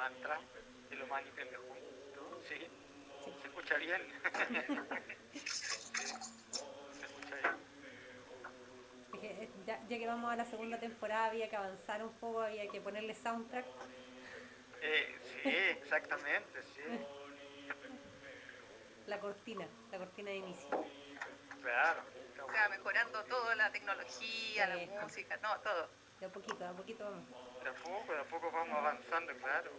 mantra de lo mani padme hum, ¿sí? Sí. ¿Se escucha bien? ¿Se escucha bien? Es que, ya que vamos a la segunda temporada había que avanzar un poco, había que ponerle soundtrack. Sí, exactamente, sí. La cortina de inicio. Claro, está Va bueno. mejorando todo, la tecnología, la Sí, música, no, todo. de a poquito vamos. De a poco vamos avanzando, claro.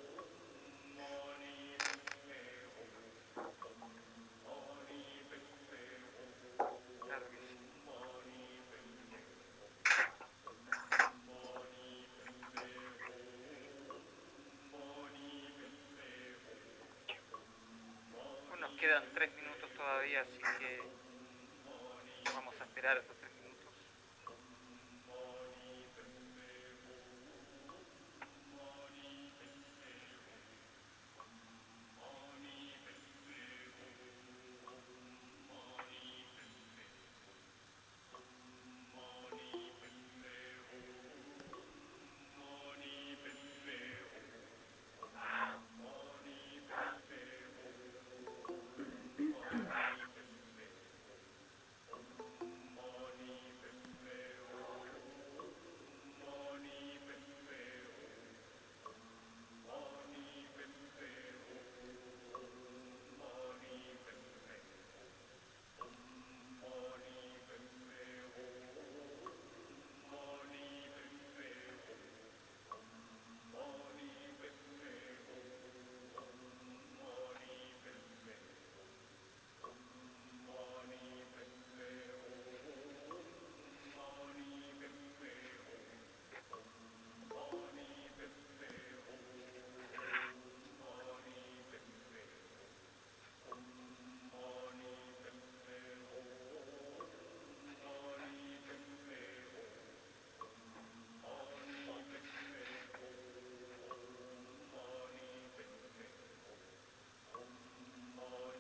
Claro que sí. Bueno, nos quedan 3 minutos todavía, así que vamos a esperar esos 3 minutos.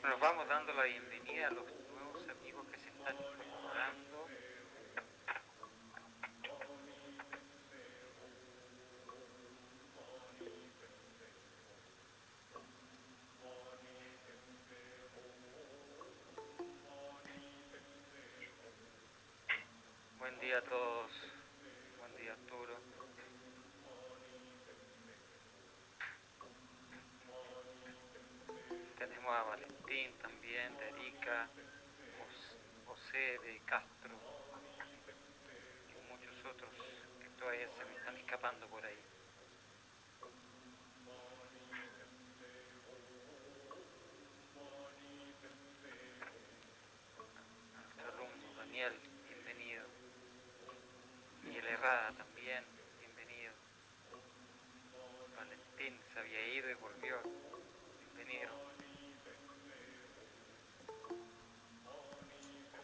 Nos vamos dando la bienvenida a los nuevos amigos que se están incorporando. Buen día a todos. Buen día, Arturo. Tenemos a Valentín también, de Arica, José de Castro y muchos otros que todavía se me están escapando por ahí. A nuestro alumno Daniel, bienvenido. Miguel Herrada también, bienvenido. Valentín se había ido y volvió, bienvenido.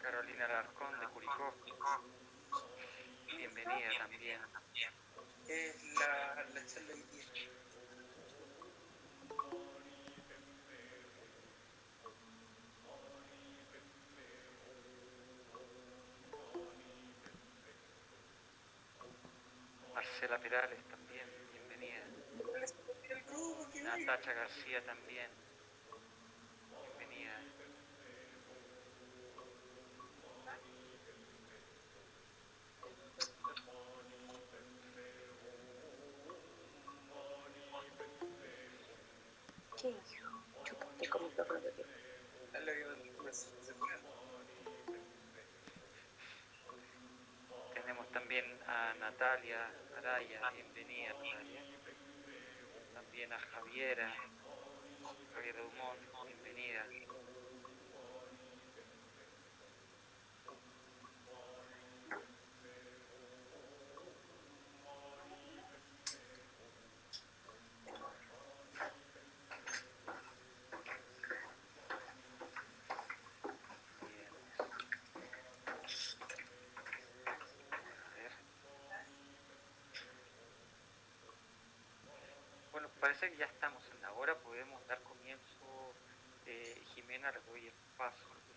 Carolina Alarcón de Curicó, bienvenida también. Es la charla hoy día. Marcela Perales también, bienvenida. Natacha García también, bienvenida. ¿Qué hijo? Chúpate con micrófono de ti. Tenemos también a Natalia Araya, bienvenida Natalia. También a Javiera Dumont, bienvenida. Bien. A ver. Bueno, parece que ya estamos en la hora, podemos dar comienzo. Jimena, le doy el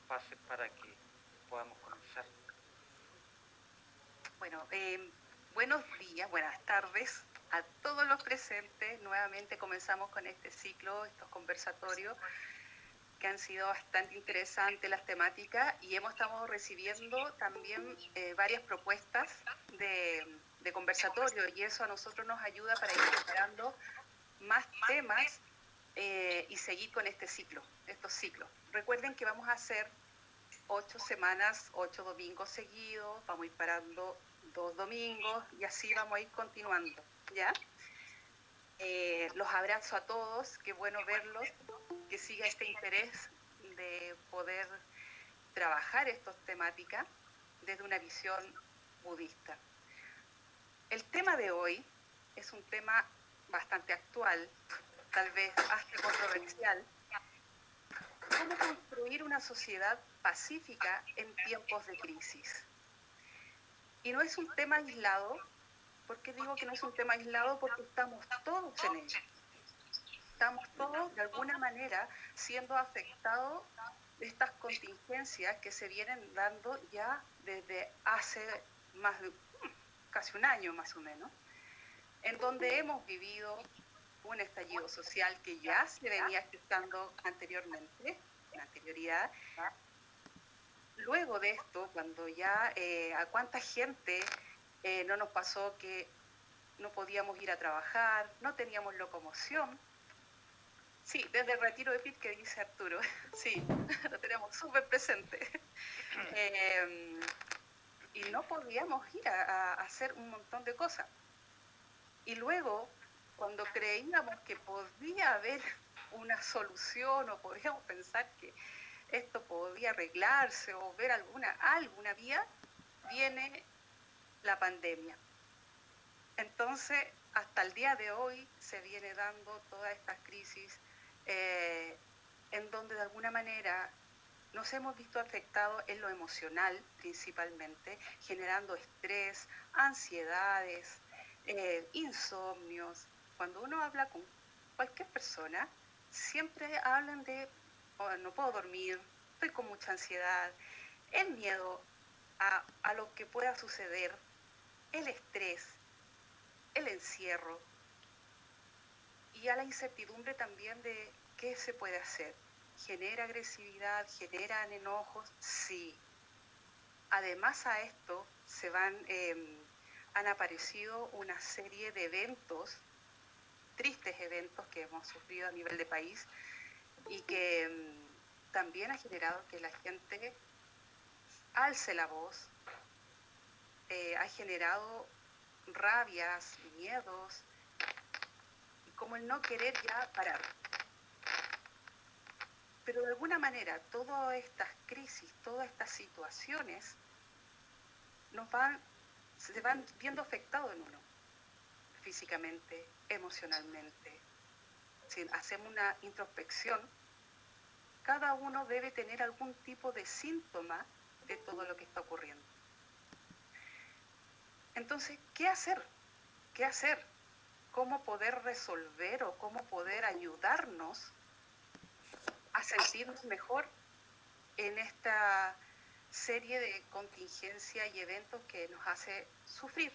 pase para que podamos comenzar. Bueno, buenos días, buenas tardes a todos los presentes. Nuevamente comenzamos con este ciclo, estos conversatorios que han sido bastante interesantes las temáticas y estado recibiendo también varias propuestas de conversatorio y eso a nosotros nos ayuda para ir preparando más temas y seguir con estos ciclos. Recuerden que vamos a hacer 8 semanas, 8 domingos seguidos, vamos a ir parando 2 domingos y así vamos a ir continuando, ¿ya? Los abrazo a todos, qué bueno verlos, que siga este interés de poder trabajar estas temáticas desde una visión budista. El tema de hoy es un tema bastante actual, tal vez hasta controversial. ¿Cómo construir una sociedad pacífica en tiempos de crisis? Y no es un tema aislado. ¿Por qué digo que no es un tema aislado? Porque estamos todos en ello. Estamos todos, de alguna manera, siendo afectados de estas contingencias que se vienen dando ya desde hace casi un año más o menos, en donde hemos vivido un estallido social que ya se venía gestando anteriormente, en anterioridad. Luego de esto, cuando ya a cuánta gente no nos pasó que no podíamos ir a trabajar, no teníamos locomoción. Sí, desde el retiro de Pit que dice Arturo, sí, lo tenemos súper presente. Y no podíamos ir a hacer un montón de cosas. Y luego, cuando creíamos que podía haber una solución o podíamos pensar que esto podía arreglarse o ver alguna vía, viene la pandemia. Entonces, hasta el día de hoy se viene dando todas estas crisis en donde de alguna manera nos hemos visto afectados en lo emocional principalmente, generando estrés, ansiedades, insomnios. Cuando uno habla con cualquier persona, siempre hablan de oh, no puedo dormir, estoy con mucha ansiedad, el miedo a lo que pueda suceder, el estrés, el encierro y a la incertidumbre también de qué se puede hacer. ¿Genera agresividad? ¿Generan enojos? Sí. Además a esto han aparecido una serie de eventos, tristes eventos que hemos sufrido a nivel de país y que también ha generado que la gente alce la voz, ha generado rabias, miedos, y como el no querer ya parar. Pero de alguna manera todas estas crisis, todas estas situaciones se van viendo afectados en uno, físicamente, emocionalmente. Si hacemos una introspección, cada uno debe tener algún tipo de síntoma de todo lo que está ocurriendo. Entonces, ¿qué hacer? ¿Qué hacer? ¿Cómo poder resolver o cómo poder ayudarnos a sentirnos mejor en esta serie de contingencias y eventos que nos hace sufrir?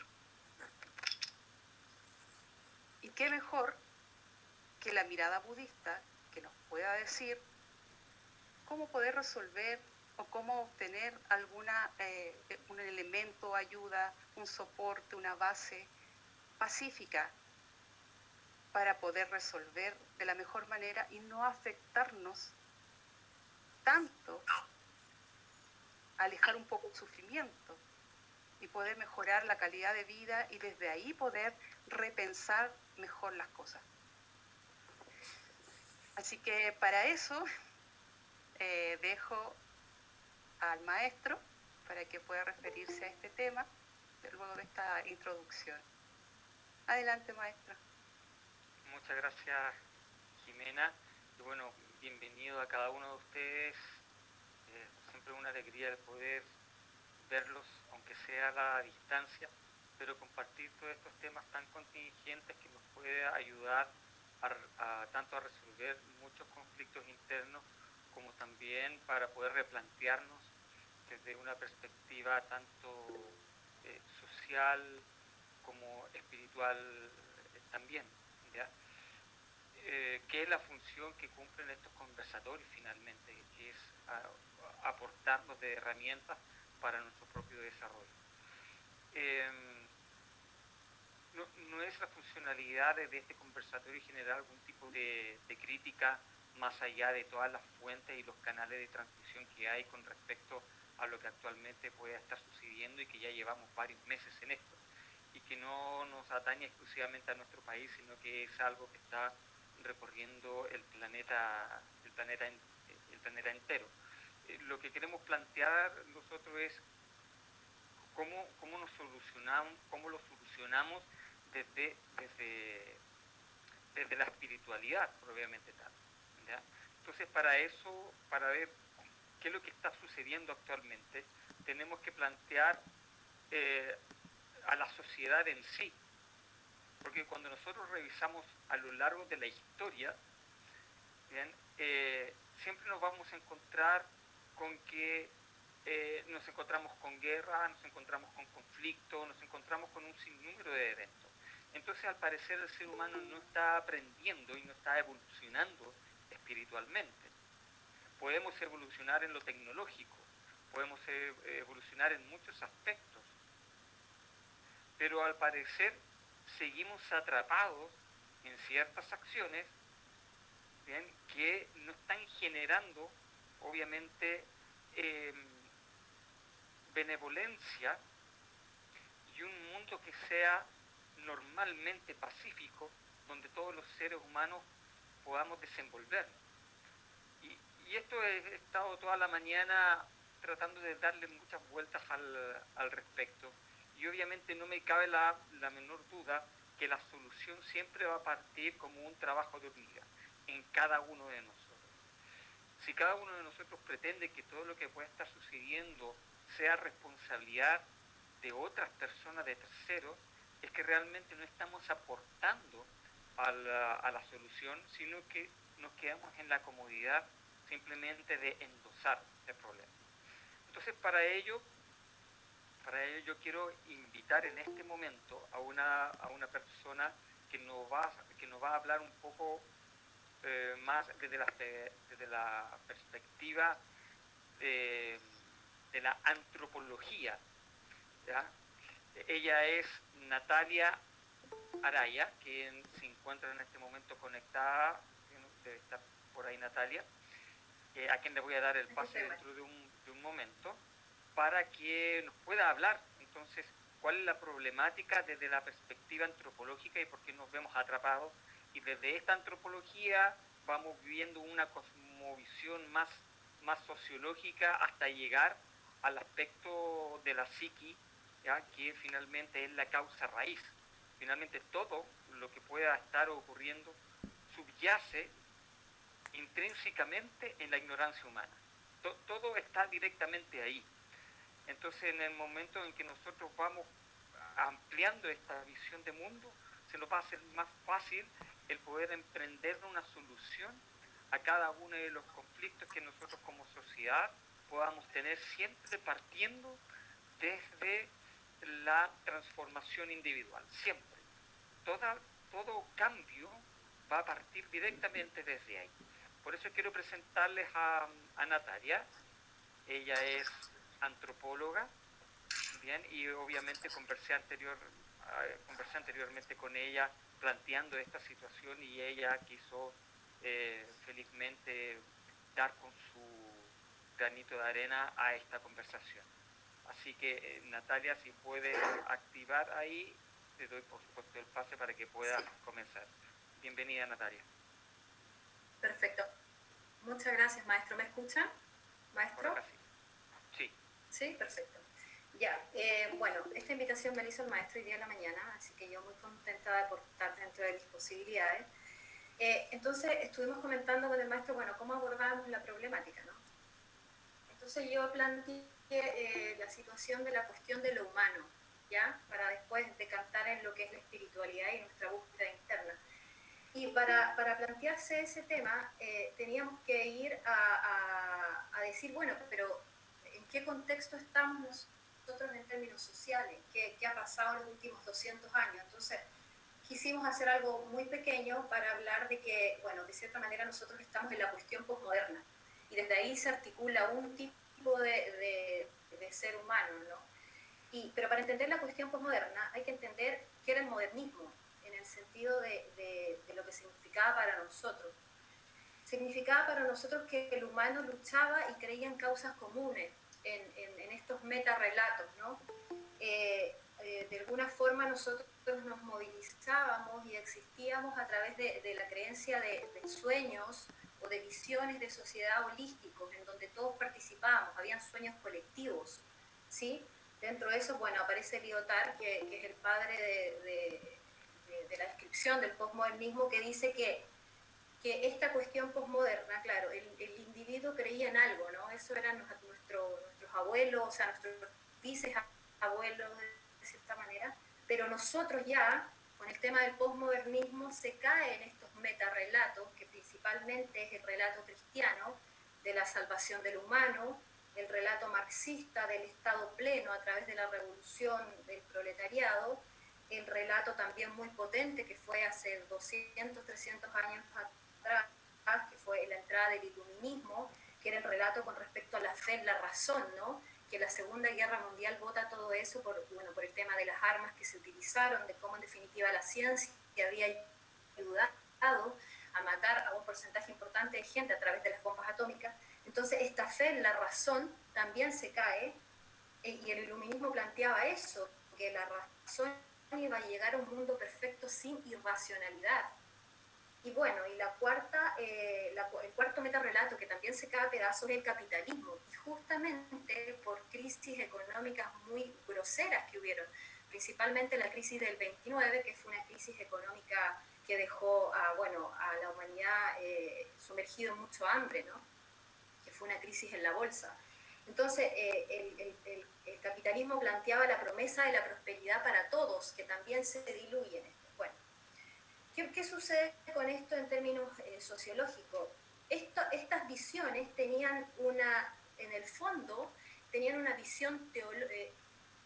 ¿Y qué mejor que la mirada budista que nos pueda decir cómo poder resolver o cómo obtener un elemento, ayuda, un soporte, una base pacífica para poder resolver de la mejor manera y no afectarnos tanto, alejar un poco el sufrimiento y poder mejorar la calidad de vida y desde ahí poder repensar mejor las cosas. Así que para eso dejo al maestro para que pueda referirse a este tema luego de esta introducción. Adelante, maestro. Muchas gracias, Jimena. Y bueno, bienvenido a cada uno de ustedes. Siempre una alegría el poder verlos, aunque sea a la distancia, pero compartir todos estos temas tan contingentes que nos puede ayudar tanto a resolver muchos conflictos internos como también para poder replantearnos desde una perspectiva tanto social como espiritual también, ¿ya? ¿Qué es la función que cumplen estos conversatorios finalmente? Que es aportarnos de herramientas para nuestro propio desarrollo. No es la funcionalidad de este conversatorio generar algún tipo de crítica más allá de todas las fuentes y los canales de transmisión que hay con respecto a lo que actualmente puede estar sucediendo y que ya llevamos varios meses en esto, y que no nos atañe exclusivamente a nuestro país, sino que es algo que está recorriendo el planeta entero. Lo que queremos plantear nosotros es cómo lo solucionamos desde la espiritualidad, propiamente tal, ¿ya? Entonces, para eso, para ver qué es lo que está sucediendo actualmente, tenemos que plantear a la sociedad en sí, porque cuando nosotros revisamos a lo largo de la historia, ¿bien? Siempre nos vamos a encontrar con que nos encontramos con guerra, nos encontramos con conflicto, nos encontramos con un sinnúmero de eventos. Entonces, al parecer, el ser humano no está aprendiendo y no está evolucionando espiritualmente. Podemos evolucionar en lo tecnológico, podemos evolucionar en muchos aspectos, pero al parecer seguimos atrapados en ciertas acciones, ¿bien?, que no están generando, obviamente, benevolencia y un mundo que sea normalmente pacífico, donde todos los seres humanos podamos desenvolvernos. Y esto he estado toda la mañana tratando de darle muchas vueltas al respecto, y obviamente no me cabe la menor duda que la solución siempre va a partir como un trabajo de hormiga en cada uno de nosotros. Si cada uno de nosotros pretende que todo lo que pueda estar sucediendo sea responsabilidad de otras personas, de terceros, es que realmente no estamos aportando a la solución, sino que nos quedamos en la comodidad simplemente de endosar el problema. Entonces, para ello yo quiero invitar en este momento a una persona que nos va a hablar un poco más desde la perspectiva de la antropología, ¿ya? Ella es Natalia Araya, quien se encuentra en este momento conectada, debe estar por ahí Natalia, a quien le voy a dar el pase dentro de un momento, para que nos pueda hablar entonces cuál es la problemática desde la perspectiva antropológica y por qué nos vemos atrapados, y desde esta antropología vamos viviendo una cosmovisión más sociológica hasta llegar al aspecto de la psiqui, ¿ya?, que finalmente es la causa raíz. Finalmente todo lo que pueda estar ocurriendo subyace intrínsecamente en la ignorancia humana. Todo está directamente ahí. Entonces, en el momento en que nosotros vamos ampliando esta visión de mundo, se nos va a hacer más fácil el poder emprender una solución a cada uno de los conflictos que nosotros como sociedad podamos tener, siempre partiendo desde la transformación individual, siempre. Todo cambio va a partir directamente desde ahí. Por eso quiero presentarles a Natalia. Ella es antropóloga, bien, y obviamente conversé anteriormente con ella planteando esta situación, y ella quiso felizmente dar con su granito de arena a esta conversación. Así que Natalia, si puedes activar ahí, te doy por supuesto el pase para que puedas comenzar. Bienvenida, Natalia. Perfecto. Muchas gracias, maestro. ¿Me escucha, maestro? Sí. Sí, perfecto. Ya, bueno, esta invitación me la hizo el maestro hoy día en la mañana, así que yo muy contenta de aportar dentro de mis posibilidades. Entonces, estuvimos comentando con el maestro, bueno, cómo abordamos la problemática, ¿no? Entonces yo planteé la situación de la cuestión de lo humano, ¿ya? Para después decantar en lo que es la espiritualidad y nuestra búsqueda interna. Y para plantearse ese tema, teníamos que ir a decir, bueno, pero ¿en qué contexto estamos nosotros en términos sociales? ¿Qué ha pasado en los últimos 200 años? Entonces, quisimos hacer algo muy pequeño para hablar de que, bueno, de cierta manera nosotros estamos en la cuestión posmoderna y desde ahí se articula un tipo de ser humano, ¿no? Pero para entender la cuestión posmoderna hay que entender qué era el modernismo en el sentido de lo que significaba para nosotros. Significaba para nosotros que el humano luchaba y creía en causas comunes, en estos metarrelatos, ¿no? De alguna forma nosotros nos movilizábamos y existíamos a través de la creencia de sueños o de visiones de sociedad holísticos, en donde todos participábamos, habían sueños colectivos, ¿sí? Dentro de eso, bueno, aparece Lyotard, que es el padre de la descripción del postmodernismo, que dice que esta cuestión posmoderna, claro, el individuo creía en algo, ¿no? Eso eran nuestros abuelos, o sea, nuestros bisabuelos, de cierta manera, pero nosotros ya, con el tema del posmodernismo, se cae en estos metarrelatos, que principalmente es el relato cristiano de la salvación del humano, el relato marxista del Estado pleno a través de la revolución del proletariado, el relato también muy potente que fue hace 200, 300 años atrás, que fue la entrada del iluminismo, que era el relato con respecto a la fe en la razón, ¿no? Que la Segunda Guerra Mundial vota todo eso por el tema de las armas que se utilizaron, de cómo en definitiva la ciencia había ayudado a matar a un porcentaje importante de gente a través de las bombas atómicas. Entonces esta fe en la razón también se cae, y el iluminismo planteaba eso, que la razón iba a llegar a un mundo perfecto sin irracionalidad. Y bueno, y el cuarto metarrelato que también se cae a pedazos es el capitalismo, y justamente por crisis económicas muy groseras que hubieron, principalmente la crisis del 29, que fue una crisis económica que dejó a la humanidad sumergido en mucho hambre, ¿no? Que fue una crisis en la bolsa. Entonces, el capitalismo planteaba la promesa de la prosperidad para todos, que también se diluye en esto. Bueno, ¿qué sucede con esto en términos sociológicos? Estas visiones tenían en el fondo, tenían una visión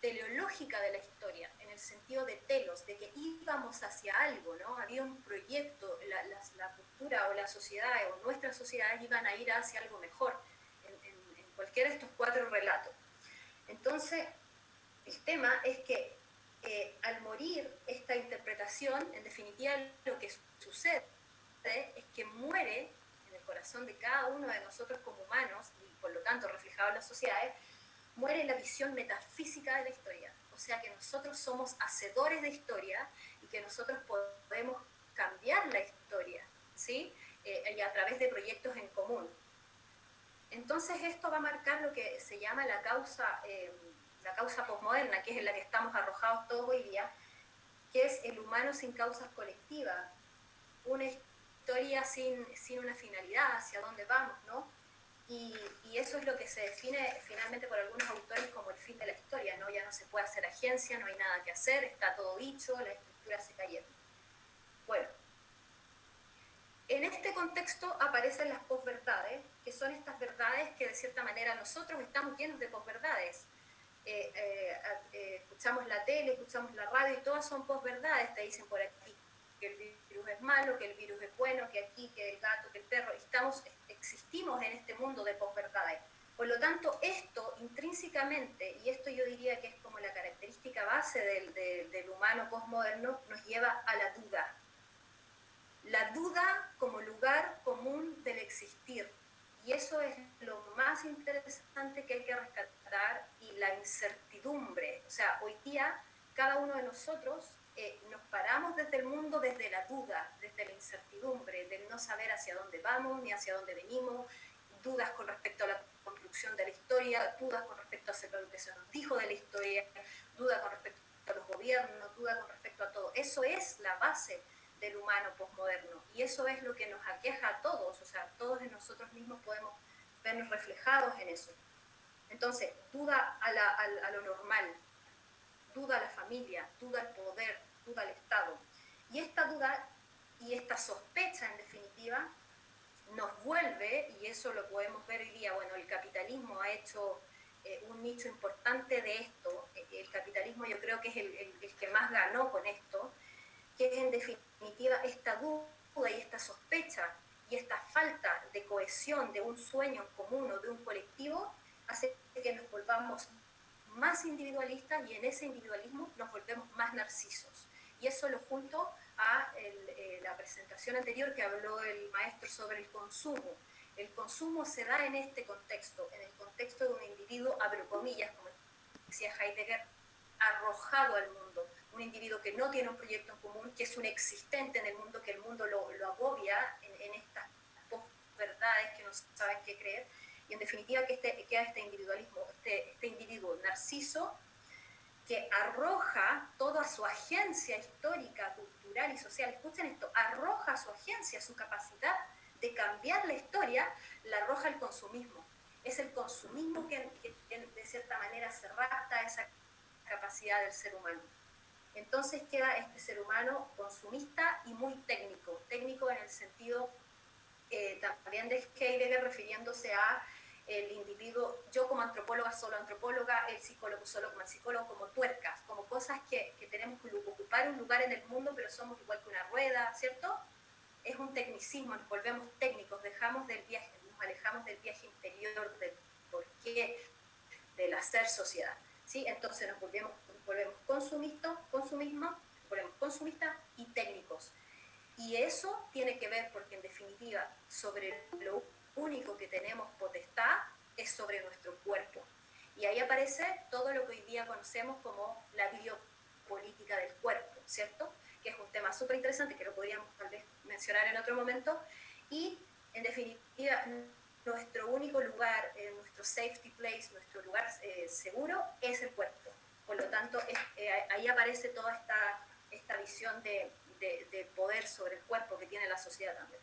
teleológica de la historia, en el sentido de telos, de que íbamos hacia algo, ¿no? Había un proyecto, la cultura o la sociedad o nuestras sociedades iban a ir hacia algo mejor, en cualquiera de estos cuatro relatos. Entonces, el tema es que al morir esta interpretación, en definitiva lo que sucede es que muere en el corazón de cada uno de nosotros como humanos, y por lo tanto reflejado en las sociedades, muere la visión metafísica de la historia. O sea que nosotros somos hacedores de historia y que nosotros podemos cambiar la historia, ¿sí? Y a través de proyectos en común. Entonces esto va a marcar lo que se llama la causa posmoderna, que es en la que estamos arrojados todos hoy día, que es el humano sin causas colectivas, una historia sin una finalidad, hacia dónde vamos, ¿no? Y eso es lo que se define finalmente por algunos autores como el fin de la historia, ¿no? Ya no se puede hacer agencia, no hay nada que hacer, está todo dicho, la estructura se cayeron. Bueno, en este contexto aparecen las posverdades, que son estas verdades que de cierta manera nosotros estamos llenos de posverdades. Escuchamos la tele, escuchamos la radio y todas son posverdades, te dicen por aquí que el virus es malo, que el virus es bueno, que aquí, que el gato, que el perro, existimos en este mundo de posverdades. Por lo tanto, esto intrínsecamente, y esto yo diría que es como la característica base del humano posmoderno, nos lleva a la duda. La duda como lugar común del existir. Y eso es lo más interesante que hay que rescatar, y la incertidumbre. O sea, hoy día cada uno de nosotros nos paramos desde el mundo desde la duda, desde la incertidumbre, del no saber hacia dónde vamos ni hacia dónde venimos, dudas con respecto a la construcción de la historia, dudas con respecto a lo que se nos dijo de la historia, dudas con respecto a los gobiernos, dudas con respecto a todo. Eso es la base del humano posmoderno, y eso es lo que nos aqueja a todos, o sea, todos en nosotros mismos podemos vernos reflejados en eso. Entonces, duda a lo normal, duda a la familia, duda al poder, duda al Estado. Y esta duda y esta sospecha, en definitiva, nos vuelve, y eso lo podemos ver hoy día, bueno, el capitalismo ha hecho un nicho importante de esto. El capitalismo yo creo que es el que más ganó con esto, que es en definitiva esta duda y esta sospecha y esta falta de cohesión de un sueño en común o de un colectivo, hace que nos volvamos más individualistas y en ese individualismo nos volvemos más narcisos. Y eso lo junto a la presentación anterior que habló el maestro sobre el consumo. El consumo se da en este contexto, en el contexto de un individuo, abro comillas, como decía Heidegger, arrojado al mundo, un individuo que no tiene un proyecto en común, que es un existente en el mundo, que el mundo lo agobia en estas posverdades que no saben qué creer, y en definitiva que queda este individualismo, este individuo narciso que arroja toda su agencia histórica, cultural y social, escuchen esto, arroja su agencia, su capacidad de cambiar la historia, la arroja el consumismo. Es el consumismo que de cierta manera se rapta esa capacidad del ser humano. Entonces queda este ser humano consumista y muy técnico, técnico en el sentido también de Heidegger refiriéndose a el individuo, yo como antropóloga solo antropóloga, el psicólogo solo como el psicólogo, como tuercas, como cosas que tenemos que ocupar un lugar en el mundo, pero somos igual que una rueda, ¿cierto? Es un tecnicismo, nos volvemos técnicos, dejamos del viaje, nos alejamos del viaje interior, del porqué, del hacer sociedad, ¿sí? Entonces nos volvemos consumistas y técnicos. Y eso tiene que ver porque en definitiva sobre lo único que tenemos potestad es sobre nuestro cuerpo. Y ahí aparece todo lo que hoy día conocemos como la biopolítica del cuerpo, ¿cierto? Que es un tema súper interesante que lo podríamos tal vez mencionar en otro momento. Y en definitiva nuestro único lugar, nuestro safety place, nuestro lugar seguro es el cuerpo. Por lo tanto, ahí aparece toda esta visión de poder sobre el cuerpo que tiene la sociedad también.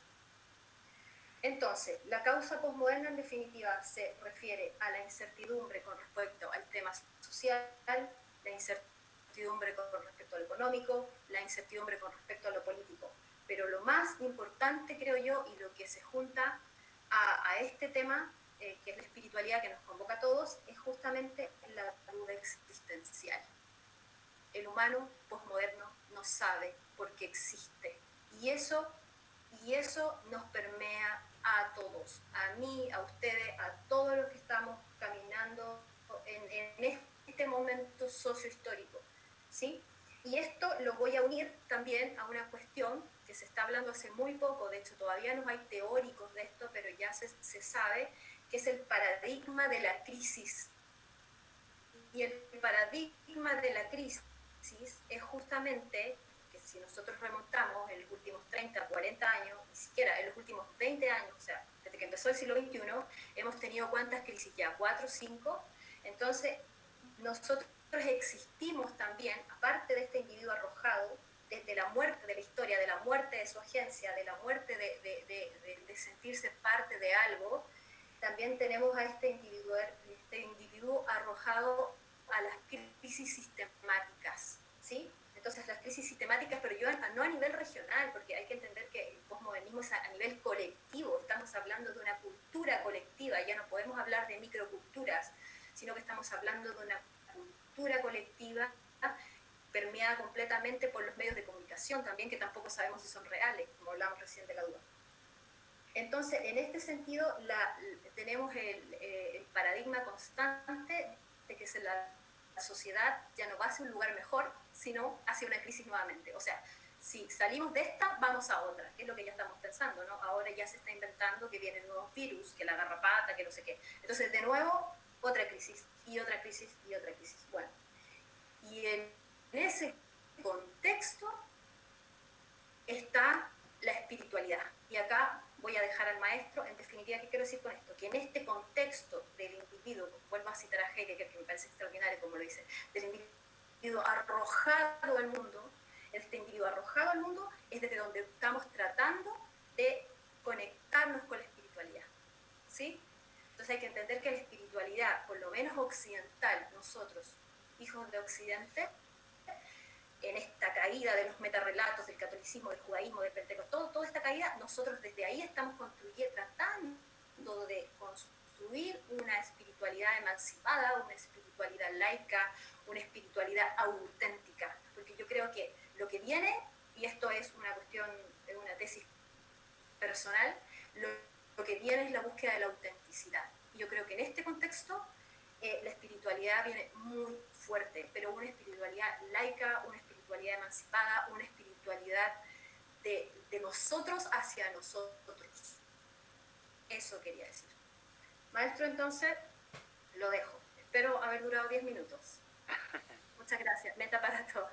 Entonces, la causa posmoderna en definitiva se refiere a la incertidumbre con respecto al tema social, la incertidumbre con respecto a lo económico, la incertidumbre con respecto a lo político. Pero lo más importante, creo yo, y lo que se junta a este tema, que es la espiritualidad que nos convoca a todos, es justamente la duda existencial. El humano posmoderno no sabe por qué existe. Y eso nos permea a todos, a mí, a ustedes, a todos los que estamos caminando en este momento sociohistórico, ¿sí? Y esto lo voy a unir también a una cuestión que se está hablando hace muy poco, de hecho todavía no hay teóricos de esto, pero ya se sabe, que es el paradigma de la crisis. Y el paradigma de la crisis es justamente que si nosotros remontamos en los últimos 30, 40 años, ni siquiera en los últimos 20 años, o sea, desde que empezó el siglo XXI, hemos tenido ¿cuántas crisis ya? 4 o 5. Entonces, nosotros existimos también, aparte de este individuo arrojado, desde la muerte de la historia, de la muerte de su agencia, de la muerte de sentirse parte de algo, también tenemos a este individuo arrojado a las crisis sistemáticas, ¿sí? Entonces las crisis sistemáticas, pero yo no a nivel regional, porque hay que entender que el posmodernismo es a nivel colectivo, estamos hablando de una cultura colectiva, ya no podemos hablar de microculturas, sino que estamos hablando de una cultura colectiva permeada completamente por los medios de comunicación también, que tampoco sabemos si son reales, como hablamos recién de la duda. Entonces, en este sentido, tenemos el paradigma constante de que la sociedad ya no va hacia un lugar mejor, sino hacia una crisis nuevamente. O sea, si salimos de esta, vamos a otra, que es lo que ya estamos pensando, ¿no? Ahora ya se está inventando que vienen nuevos virus, que la garrapata, que no sé qué. Entonces, de nuevo, otra crisis, y otra crisis, y otra crisis. Bueno, y en ese contexto está la espiritualidad. Y acá voy a dejar al maestro, en definitiva, ¿qué quiero decir con esto? Que en este contexto del individuo, vuelvo a citar a Heidegger, que me parece extraordinario como lo dice, del individuo arrojado al mundo, este individuo arrojado al mundo es desde donde estamos tratando de conectarnos con la espiritualidad, ¿sí? Entonces hay que entender que la espiritualidad, por lo menos occidental, nosotros, hijos de Occidente, en esta caída de los metarrelatos del catolicismo, del judaísmo, del pentecostés, toda esta caída, nosotros desde ahí estamos tratando de construir una espiritualidad emancipada, una espiritualidad laica, una espiritualidad auténtica, porque yo creo que lo que viene y esto es una cuestión, es una tesis personal, lo que viene es la búsqueda de la autenticidad. Y yo creo que en este contexto la espiritualidad viene muy fuerte, pero una espiritualidad laica, una espiritualidad emancipada, una espiritualidad de nosotros hacia nosotros. Eso quería decir. Maestro, entonces, lo dejo. Espero haber durado 10 minutos. Muchas gracias. Meta para todos.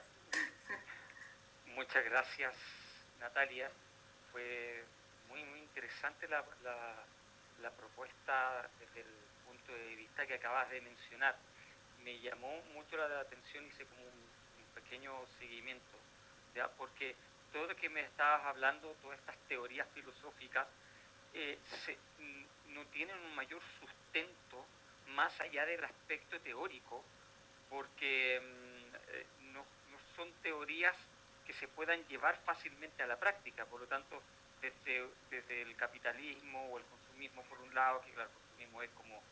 Muchas gracias, Natalia. Fue muy interesante la propuesta desde el punto de vista que acabas de mencionar. Me llamó mucho la atención, hice como un pequeño seguimiento, ¿ya? Porque todo lo que me estabas hablando, todas estas teorías filosóficas, no tienen un mayor sustento más allá del aspecto teórico, porque no son teorías que se puedan llevar fácilmente a la práctica. Por lo tanto, desde el capitalismo o el consumismo por un lado, que claro, el consumismo es como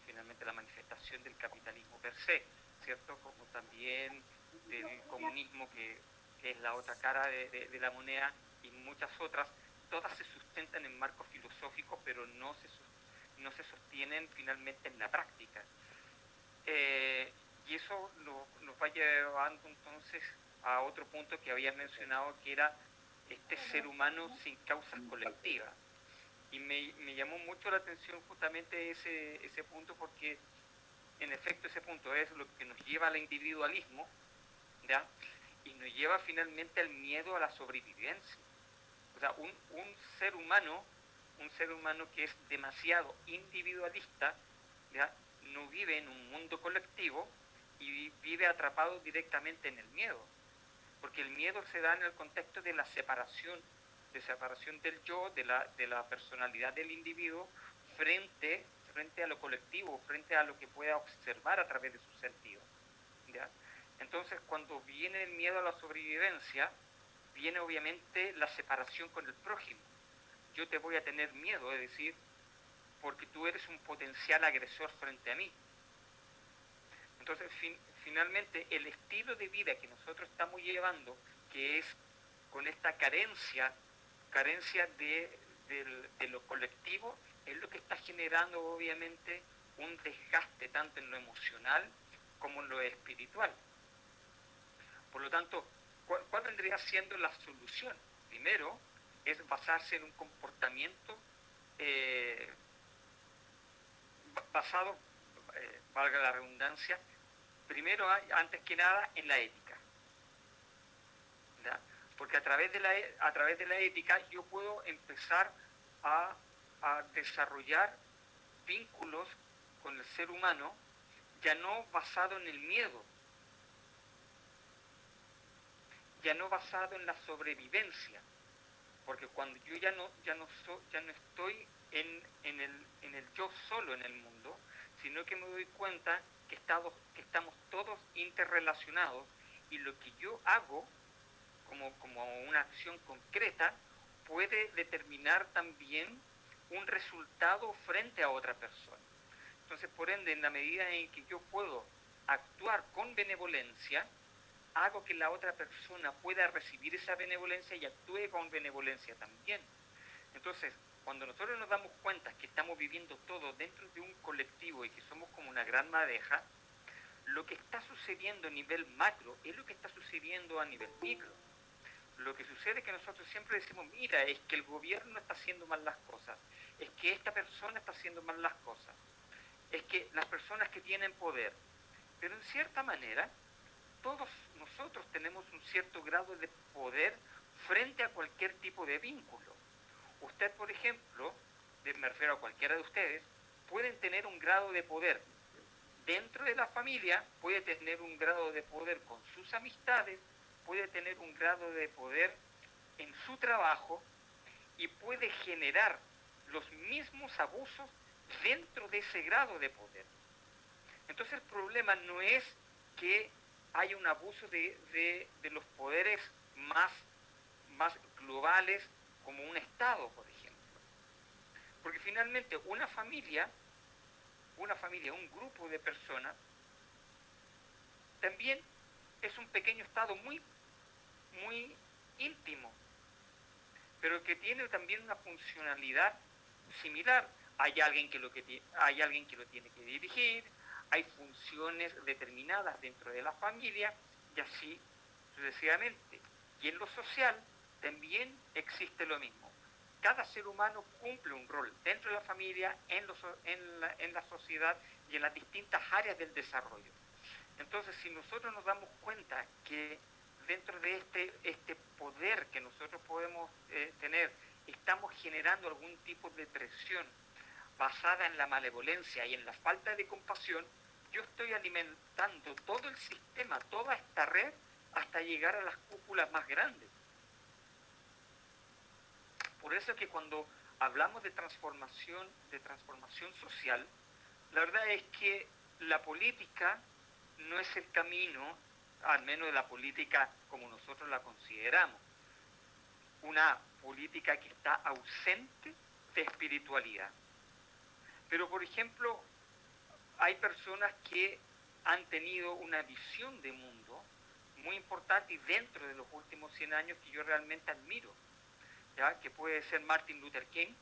finalmente la manifestación del capitalismo per se, ¿cierto? Como también del comunismo, que es la otra cara de la moneda, y muchas otras, todas se sustentan en marcos filosóficos, pero no se sostienen finalmente en la práctica. Y eso nos va llevando entonces a otro punto que habías mencionado, que era este ser humano sin causas colectivas. Y me llamó mucho la atención justamente ese punto, porque en efecto ese punto es lo que nos lleva al individualismo, ¿ya? Y nos lleva finalmente al miedo a la sobrevivencia. O sea, un ser humano que es demasiado individualista, ¿ya? No vive en un mundo colectivo y vive atrapado directamente en el miedo, porque el miedo se da en el contexto de la separación del yo, de la personalidad del individuo frente a lo colectivo, frente a lo que pueda observar a través de sus sentidos, ¿ya? Entonces, cuando viene el miedo a la sobrevivencia, viene obviamente la separación con el prójimo. Yo te voy a tener miedo, es decir, porque tú eres un potencial agresor frente a mí. Entonces, finalmente, el estilo de vida que nosotros estamos llevando, que es con esta carencia de lo colectivo, es lo que está generando obviamente un desgaste tanto en lo emocional como en lo espiritual. Por lo tanto, ¿cuál vendría siendo la solución? Primero, es basarse en un comportamiento basado, valga la redundancia, primero, antes que nada, en la ética, ¿ya? Porque a través de la ética yo puedo empezar a desarrollar vínculos con el ser humano, ya no basado en el miedo, ya no basado en la sobrevivencia, porque cuando yo ya no estoy en el yo solo en el mundo, sino que me doy cuenta que estamos todos interrelacionados, y lo que yo hago como una acción concreta puede determinar también un resultado frente a otra persona. Entonces, por ende, en la medida en que yo puedo actuar con benevolencia, hago que la otra persona pueda recibir esa benevolencia y actúe con benevolencia también. Entonces, cuando nosotros nos damos cuenta que estamos viviendo todos dentro de un colectivo y que somos como una gran madeja, lo que está sucediendo a nivel macro es lo que está sucediendo a nivel micro. Lo que sucede es que nosotros siempre decimos, mira, es que el gobierno está haciendo mal las cosas, es que esta persona está haciendo mal las cosas, es que las personas que tienen poder. Pero en cierta manera, todos nosotros tenemos un cierto grado de poder frente a cualquier tipo de vínculo. Usted, por ejemplo, me refiero a cualquiera de ustedes, pueden tener un grado de poder dentro de la familia, puede tener un grado de poder con sus amistades, puede tener un grado de poder en su trabajo, y puede generar los mismos abusos dentro de ese grado de poder. Entonces el problema no es que haya un abuso de los poderes más globales, como un Estado, por ejemplo. Porque finalmente una familia, un grupo de personas, también es un pequeño Estado muy íntimo, pero que tiene también una funcionalidad similar. Hay alguien que lo tiene que dirigir, hay funciones determinadas dentro de la familia y así sucesivamente. Y en lo social también existe lo mismo. Cada ser humano cumple un rol dentro de la familia, en la sociedad y en las distintas áreas del desarrollo. Entonces, si nosotros nos damos cuenta que dentro de este poder que nosotros podemos tener, estamos generando algún tipo de presión basada en la malevolencia y en la falta de compasión, yo estoy alimentando todo el sistema, toda esta red, hasta llegar a las cúpulas más grandes. Por eso es que cuando hablamos de transformación social, la verdad es que la política no es el camino, al menos de la política como nosotros la consideramos. Una política que está ausente de espiritualidad. Pero, por ejemplo, hay personas que han tenido una visión de mundo muy importante y dentro de los últimos 100 años que yo realmente admiro, ¿ya? Que puede ser Martin Luther King,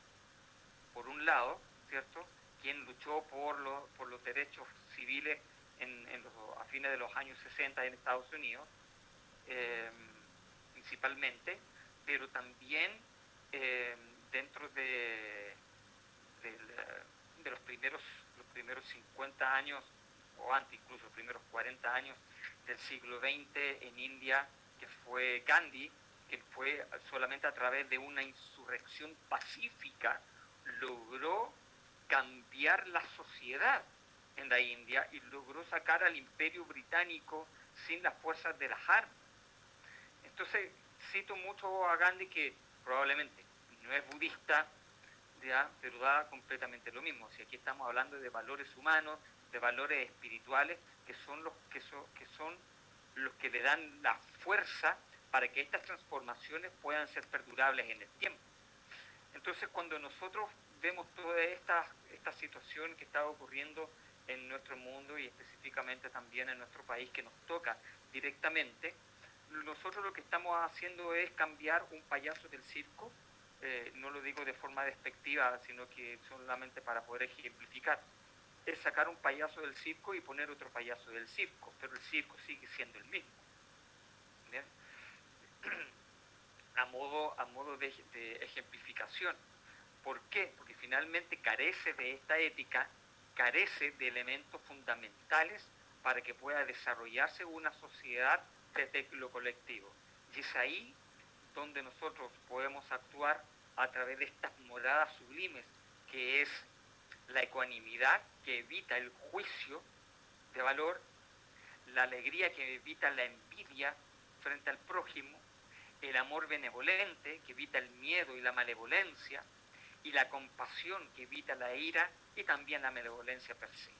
por un lado, ¿cierto?, quien luchó por los derechos civiles a fines de los años 60 en Estados Unidos, principalmente, pero también dentro de los primeros 50 años, o antes incluso los primeros 40 años del siglo XX en India, que fue Gandhi, que fue solamente a través de una insurrección pacífica, logró cambiar la sociedad en la India y logró sacar al Imperio Británico sin las fuerzas de las armas. Entonces, cito mucho a Gandhi, que probablemente no es budista, ¿ya?, pero da completamente lo mismo. Si aquí estamos hablando de valores humanos, de valores espirituales, que son los que le dan la fuerza para que estas transformaciones puedan ser perdurables en el tiempo. Entonces, cuando nosotros vemos toda esta situación que está ocurriendo en nuestro mundo y específicamente también en nuestro país, que nos toca directamente, nosotros lo que estamos haciendo es cambiar un payaso del circo. No lo digo de forma despectiva, sino que solamente para poder ejemplificar. Es sacar un payaso del circo y poner otro payaso del circo, pero el circo sigue siendo el mismo. ¿Bien? A modo de ejemplificación. ¿Por qué? Porque finalmente carece de esta ética, carece de elementos fundamentales para que pueda desarrollarse una sociedad desde lo colectivo. Y es ahí donde nosotros podemos actuar a través de estas moradas sublimes, que es la ecuanimidad, que evita el juicio de valor, la alegría, que evita la envidia frente al prójimo, el amor benevolente, que evita el miedo y la malevolencia, y la compasión, que evita la ira y también la malevolencia per se.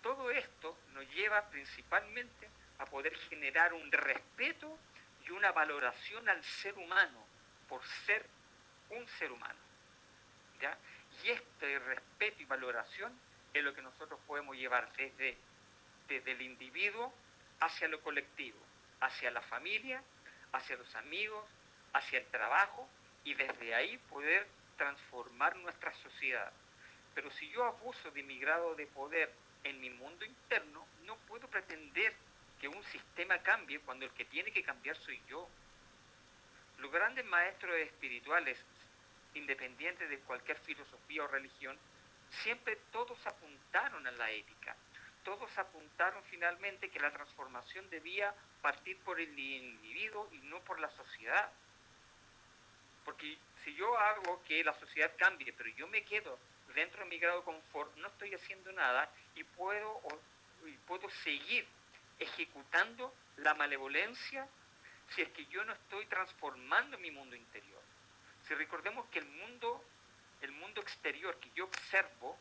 Todo esto nos lleva principalmente a poder generar un respeto y una valoración al ser humano por ser un ser humano, ¿ya? Y este respeto y valoración es lo que nosotros podemos llevar desde el individuo hacia lo colectivo, hacia la familia, hacia los amigos, hacia el trabajo, y desde ahí poder transformar nuestra sociedad. Pero si yo abuso de mi grado de poder en mi mundo interno, no puedo pretender que un sistema cambie cuando el que tiene que cambiar soy yo. Los grandes maestros espirituales, independientes de cualquier filosofía o religión, siempre todos apuntaron a la ética. Todos apuntaron finalmente que la transformación debía partir por el individuo y no por la sociedad. Porque si yo hago que la sociedad cambie, pero yo me quedo dentro de mi grado de confort, no estoy haciendo nada y puedo seguir ejecutando la malevolencia si es que yo no estoy transformando mi mundo interior. Si recordemos que el mundo exterior que yo observo,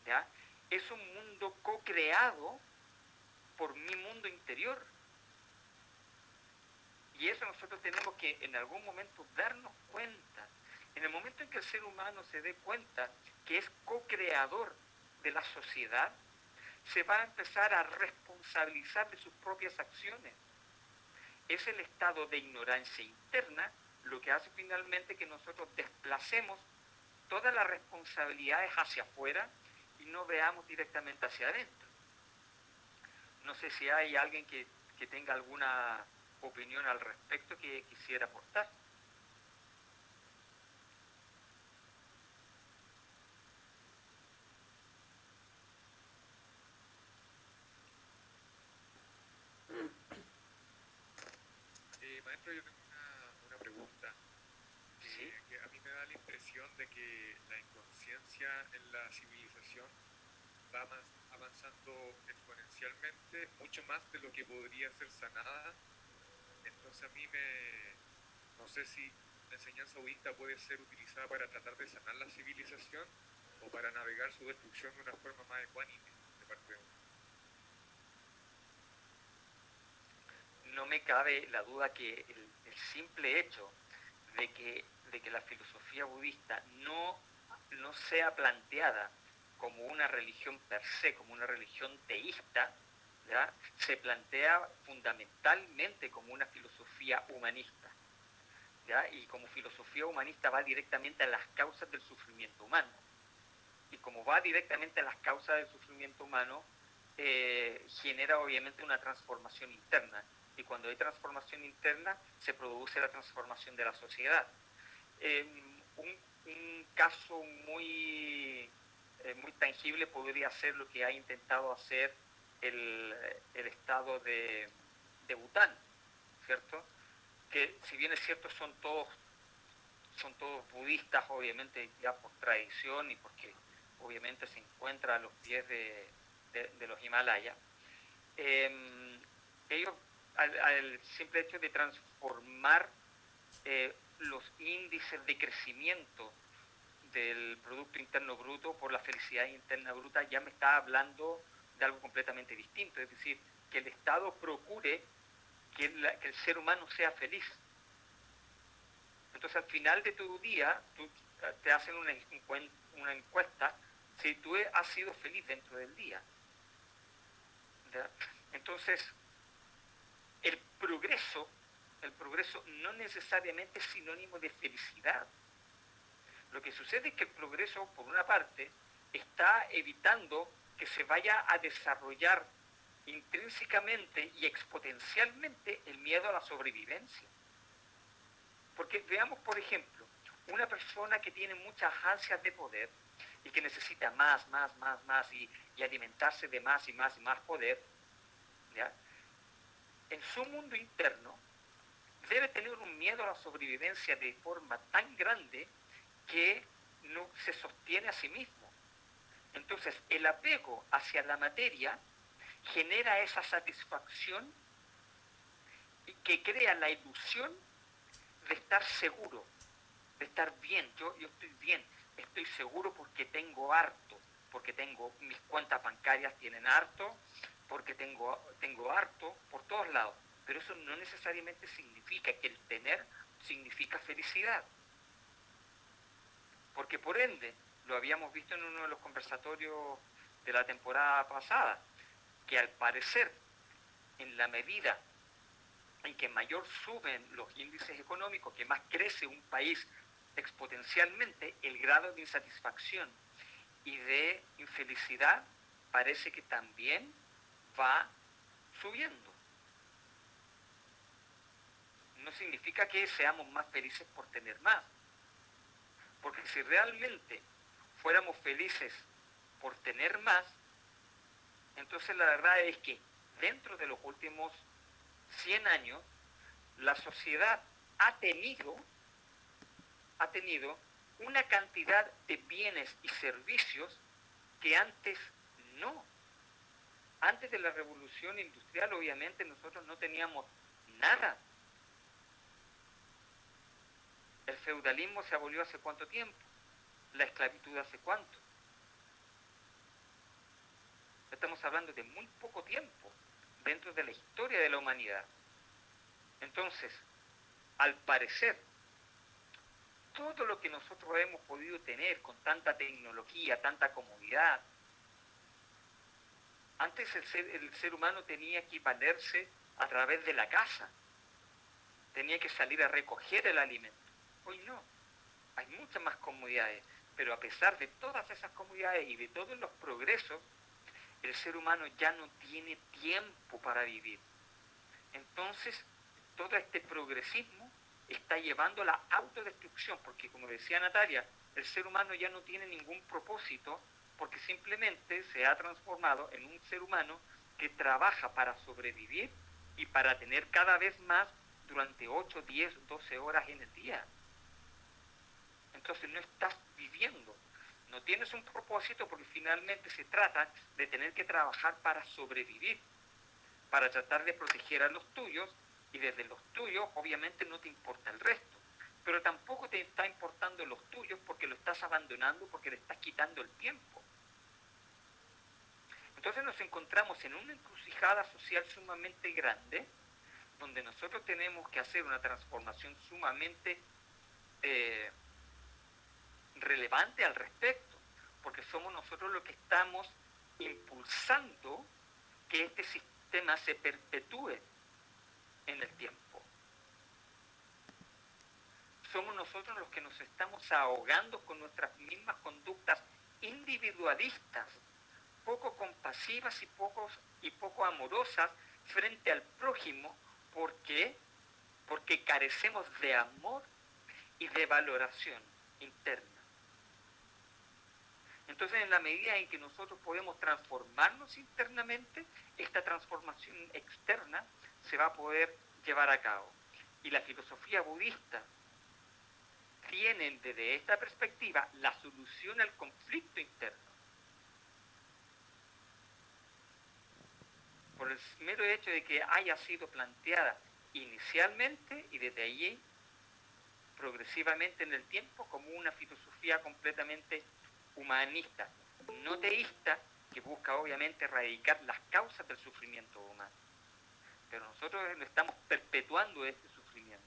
¿ya?, es un mundo co-creado por mi mundo interior. Y eso nosotros tenemos que en algún momento darnos cuenta. En el momento en que el ser humano se dé cuenta que es co-creador de la sociedad, se va a empezar a responsabilizar de sus propias acciones. es el estado de ignorancia interna lo que hace finalmente que nosotros desplacemos todas las responsabilidades hacia afuera y no veamos directamente hacia adentro. No sé si hay alguien que tenga alguna opinión al respecto que quisiera aportar. Maestro, yo tengo una pregunta. Sí. Que a mí me da la impresión de que la inconsciencia en la civilización va avanzando exponencialmente, mucho más de lo que podría ser sanada. Entonces no sé si la enseñanza budista puede ser utilizada para tratar de sanar la civilización o para navegar su destrucción de una forma más ecuánime de parte de uno. No me cabe la duda que el simple hecho de que la filosofía budista no sea planteada como una religión per se, como una religión teísta, ¿ya? Se plantea fundamentalmente como una filosofía humanista, ¿ya? Y como filosofía humanista va directamente a las causas del sufrimiento humano. Y como va directamente a las causas del sufrimiento humano, genera obviamente una transformación interna. Y cuando hay transformación interna, se produce la transformación de la sociedad. Un caso muy tangible podría ser lo que ha intentado hacer el estado de Bután, ¿cierto? Que si bien es cierto son todos budistas, obviamente ya por tradición y porque obviamente se encuentra a los pies de los Himalayas, ellos al simple hecho de transformar los índices de crecimiento del Producto Interno Bruto por la felicidad interna bruta, ya me está hablando de algo completamente distinto, es decir, que el Estado procure que el ser humano sea feliz. Entonces al final de tu día, te hacen una encuesta si tú has sido feliz dentro del día. ¿Ya? Entonces, el progreso no necesariamente es sinónimo de felicidad. Lo que sucede es que el progreso, por una parte, está evitando que se vaya a desarrollar intrínsecamente y exponencialmente el miedo a la sobrevivencia. Porque veamos, por ejemplo, una persona que tiene muchas ansias de poder y que necesita más y alimentarse de más y más poder, ¿ya? En su mundo interno debe tener un miedo a la sobrevivencia de forma tan grande que no se sostiene a sí mismo. Entonces, el apego hacia la materia genera esa satisfacción que crea la ilusión de estar seguro, de estar bien. Yo estoy bien, estoy seguro porque tengo harto, porque tengo mis cuentas bancarias tienen harto, porque tengo harto por todos lados. Pero eso no necesariamente significa que el tener significa felicidad. Porque por ende, lo habíamos visto en uno de los conversatorios de la temporada pasada, que al parecer, en la medida en que mayor suben los índices económicos, que más crece un país exponencialmente, el grado de insatisfacción y de infelicidad parece que también va subiendo. No significa que seamos más felices por tener más, porque si realmente fuéramos felices por tener más, entonces la verdad es que dentro de los últimos 100 años, la sociedad ha tenido una cantidad de bienes y servicios que antes no. Antes de la revolución industrial, obviamente, nosotros no teníamos nada. El feudalismo se abolió hace cuánto tiempo, la esclavitud hace cuánto. Estamos hablando de muy poco tiempo dentro de la historia de la humanidad. Entonces, al parecer, todo lo que nosotros hemos podido tener con tanta tecnología, tanta comodidad, antes el ser humano tenía que valerse a través de la caza, tenía que salir a recoger el alimento. Hoy no, hay muchas más comodidades, pero a pesar de todas esas comodidades y de todos los progresos, el ser humano ya no tiene tiempo para vivir. Entonces, todo este progresismo está llevando a la autodestrucción, porque como decía Natalia, el ser humano ya no tiene ningún propósito, porque simplemente se ha transformado en un ser humano que trabaja para sobrevivir y para tener cada vez más durante 8, 10, 12 horas en el día. Entonces no estás viviendo, no tienes un propósito, porque finalmente se trata de tener que trabajar para sobrevivir, para tratar de proteger a los tuyos, y desde los tuyos obviamente no te importa el resto, pero tampoco te está importando los tuyos porque lo estás abandonando, porque le estás quitando el tiempo. Entonces nos encontramos en una encrucijada social sumamente grande, donde nosotros tenemos que hacer una transformación sumamente relevante al respecto, porque somos nosotros los que estamos impulsando que este sistema se perpetúe en el tiempo. Somos nosotros los que nos estamos ahogando con nuestras mismas conductas individualistas, poco compasivas y poco amorosas frente al prójimo. ¿Por qué? Porque carecemos de amor y de valoración interna. Entonces, en la medida en que nosotros podemos transformarnos internamente, esta transformación externa se va a poder llevar a cabo. Y la filosofía budista tiene desde esta perspectiva la solución al conflicto interno. Por el mero hecho de que haya sido planteada inicialmente y desde allí progresivamente en el tiempo como una filosofía completamente humanista, no teísta, que busca obviamente erradicar las causas del sufrimiento humano. Pero nosotros estamos perpetuando este sufrimiento.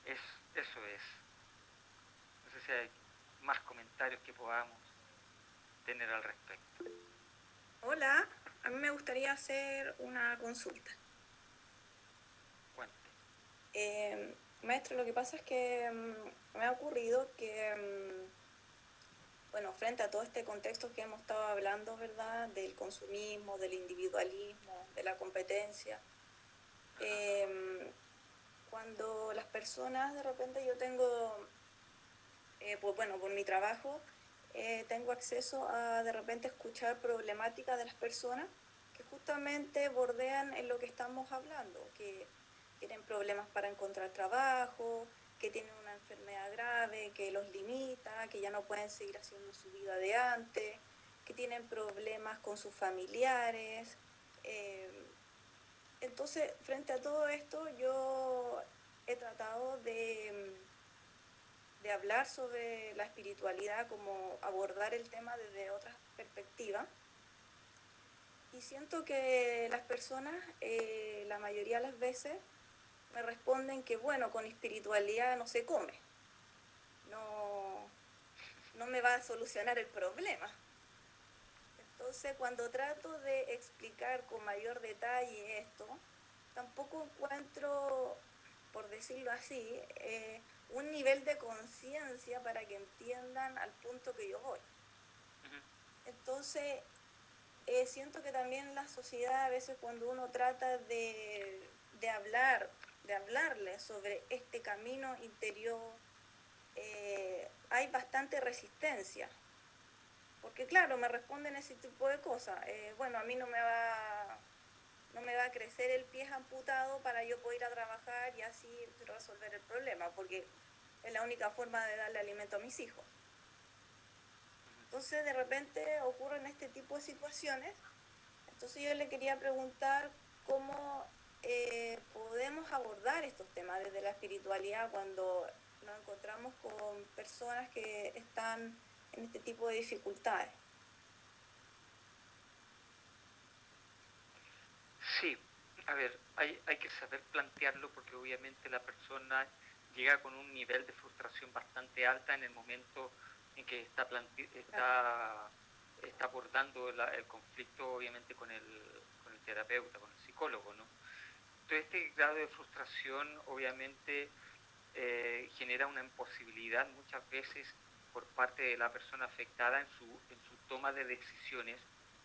Eso es. No sé si hay más comentarios que podamos tener al respecto. Hola, a mí me gustaría hacer una consulta. Cuente. Maestro, lo que pasa es que me ha ocurrido que, bueno, frente a todo este contexto que hemos estado hablando, ¿verdad? Del consumismo, del individualismo, de la competencia, cuando las personas, de repente yo tengo, pues bueno, por mi trabajo, tengo acceso a de repente escuchar problemáticas de las personas que justamente bordean en lo que estamos hablando, que tienen problemas para encontrar trabajo, que tienen una enfermedad grave que los limita, que ya no pueden seguir haciendo su vida de antes, que tienen problemas con sus familiares. Entonces, frente a todo esto, yo he tratado de hablar sobre la espiritualidad, como abordar el tema desde otras perspectivas. Y siento que las personas, la mayoría de las veces, me responden que, bueno, con espiritualidad no se come. No me va a solucionar el problema. Entonces, cuando trato de explicar con mayor detalle esto, tampoco encuentro, por decirlo así, un nivel de conciencia para que entiendan al punto que yo voy. Entonces, siento que también la sociedad, a veces cuando uno trata de hablarle sobre este camino interior, hay bastante resistencia. Porque claro, me responden ese tipo de cosas. Bueno, a mí no me va a crecer el pie amputado para yo poder ir a trabajar y así resolver el problema, porque es la única forma de darle alimento a mis hijos. Entonces, de repente ocurren este tipo de situaciones. Entonces, yo le quería preguntar cómo podemos abordar estos temas desde la espiritualidad cuando nos encontramos con personas que están en este tipo de dificultades. Sí, a ver, hay que saber plantearlo, porque obviamente la persona llega con un nivel de frustración bastante alta en el momento en que está abordando el conflicto, obviamente, con el terapeuta, con el psicólogo, ¿no? todo este grado de frustración obviamente genera una imposibilidad muchas veces por parte de la persona afectada en su toma de decisiones,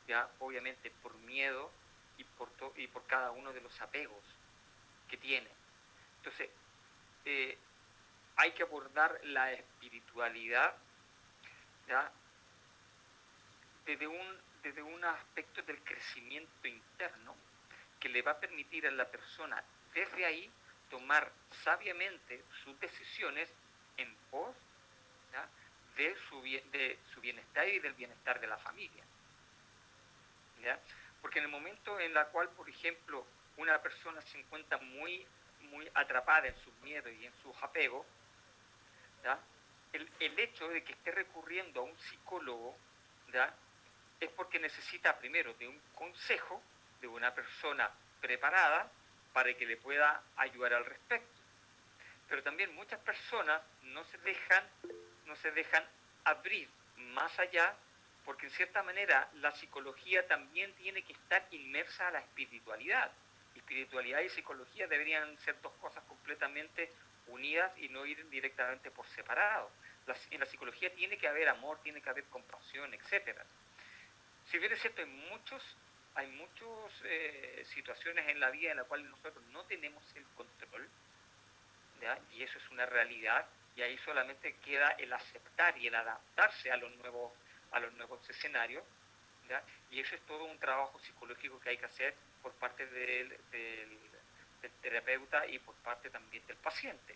ya obviamente por miedo y por cada uno de los apegos que tiene. Entonces, hay que abordar la espiritualidad, ¿ya? desde un aspecto del crecimiento interno que le va a permitir a la persona desde ahí tomar sabiamente sus decisiones en pos, ¿ya?, de su bienestar y del bienestar de la familia, ¿ya? Porque en el momento en el cual, por ejemplo, una persona se encuentra muy atrapada en sus miedos y en sus apegos, ¿ya?, el hecho de que esté recurriendo a un psicólogo, ¿ya?, es porque necesita primero de un consejo de una persona preparada para que le pueda ayudar al respecto. Pero también muchas personas no se dejan abrir más allá, porque en cierta manera la psicología también tiene que estar inmersa a la espiritualidad. Espiritualidad y psicología deberían ser dos cosas completamente unidas y no ir directamente por separado. En la psicología tiene que haber amor, tiene que haber compasión, etcétera. Si bien es cierto, hay muchas situaciones en la vida en las cuales nosotros no tenemos el control, ¿ya?, y eso es una realidad, y ahí solamente queda el aceptar y el adaptarse a los nuevos escenarios, ¿ya?, y eso es todo un trabajo psicológico que hay que hacer por parte del terapeuta y por parte también del paciente,